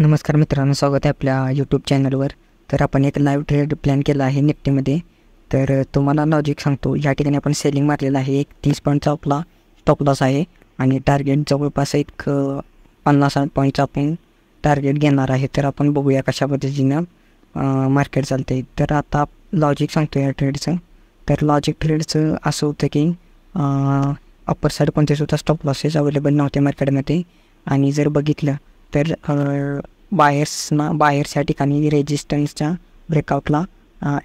नमस्कार मित्रांनो, स्वागत आहे आपल्या यूट्यूब चॅनलवर. तर आपण एक लाईव्ह ट्रेड प्लॅन केला आहे निफ्टीमध्ये. तर तुम्हाला लॉजिक सांगतो. या ठिकाणी आपण सेलिंग मारलेला आहे. एक 30 पॉईंटचा आपला स्टॉप लॉस आहे आणि टार्गेट जवळपास एक 50 पॉईंटचा आपण टार्गेट घेणार आहे. तर आपण बघूया कशा पद्धतीनं मार्केट चालते. तर आता लॉजिक सांगतो या ट्रेडचं. तर लॉजिक ट्रेडचं असं होतं की अप्पर साईड कोणतेसुद्धा स्टॉप लॉसेस अवेलेबल नव्हते मार्केटमध्ये. आणि जर बघितलं तर बायर्स या ठिकाणी रेजिस्टन्सच्या ब्रेकआउटला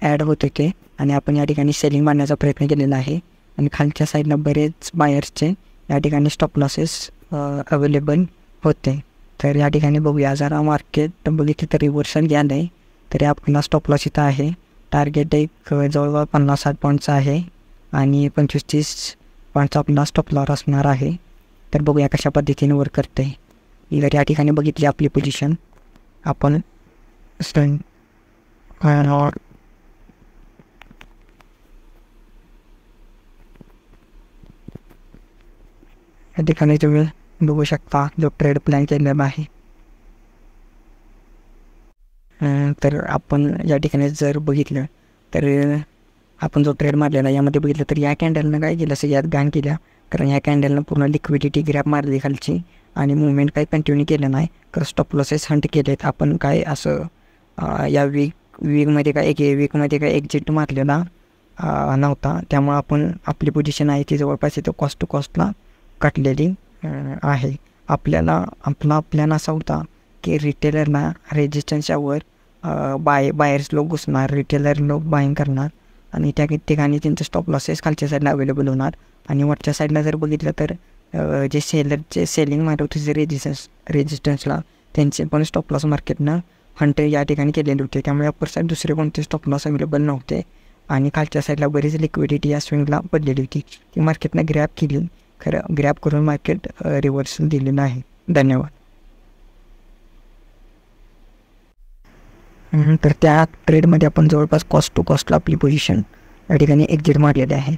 ॲड होत होते आणि आपण या ठिकाणी सेलिंग मारण्याचा प्रयत्न केलेला आहे. आणि खालच्या साईडला बरेच बायर्सचे या ठिकाणी स्टॉप लॉसेस अवेलेबल होते. तर या ठिकाणी बघूया, जरा मार्केट बघितलं तर रिव्हर्सल गेलं आहे. तरी आपला स्टॉप लॉस इथं आहे. टार्गेट एक जवळजवळ 50-60 पॉईंटचा आहे आणि 25-30 पॉईंटचा आपला स्टॉप लॉस असणार आहे. तर बघूया कशा पद्धतीने वर्क करते. जर या ठिकाणी बघितली आपली पोझिशन, आपण या ठिकाणी तुम्ही बघू शकता जो ट्रेड प्लॅन केलेला आहे. तर आपण या ठिकाणी जर बघितलं तर आपण जो ट्रेड मारलेला यामध्ये बघितलं तर या कॅन्डलनं काय केलं, सगळ्यात घाण केल्या. कारण या कॅन्डलनं पूर्ण लिक्विडिटी ग्रॅब मारली खालची आणि मुवमेंट काही कंटिन्यू केलं नाही. तर स्टॉप लॉसेस हंट केलेत. आपण काय असं या वीकमध्ये काय एक्झिट मारलेला नव्हता. त्यामुळं आपण आपली पोझिशन आहे ती जवळपास इथं कॉस्ट टू कॉस्टला काटलेली आहे. आपला प्लॅन असा होता की रिटेलरना रेजिस्टन्सच्या वर बायर्स लोक घुसणार, रिटेलर लोक बाईंग करणार आणि त्या ठिकाणी त्यांचं स्टॉप लॉसेस खालच्या साईडला अवेलेबल होणार. आणि वरच्या साईडला जर बघितलं तर जे सेलरचे सेलिंग मारत होते जे रेजिस्टन्सला, त्यांचे पण स्टॉप लॉस मार्केटनं हंट या ठिकाणी केलेले होते. त्यामुळे अप्पर साईड दुसरे कोणते स्टॉप लॉस अवेलेबल नव्हते आणि खालच्या साईडला बरीच लिक्विडिटी या स्विंगला पडलेली होती. ती मार्केटनं ग्रॅब केली. खरं ग्रॅब करून मार्केट रिव्हर्सल दिलेलं आहे. धन्यवाद. तर त्या ट्रेडमध्ये आपण जवळपास कॉस्ट टू कॉस्टला आपली पोझिशन या ठिकाणी एक्झिट मारलेली आहे.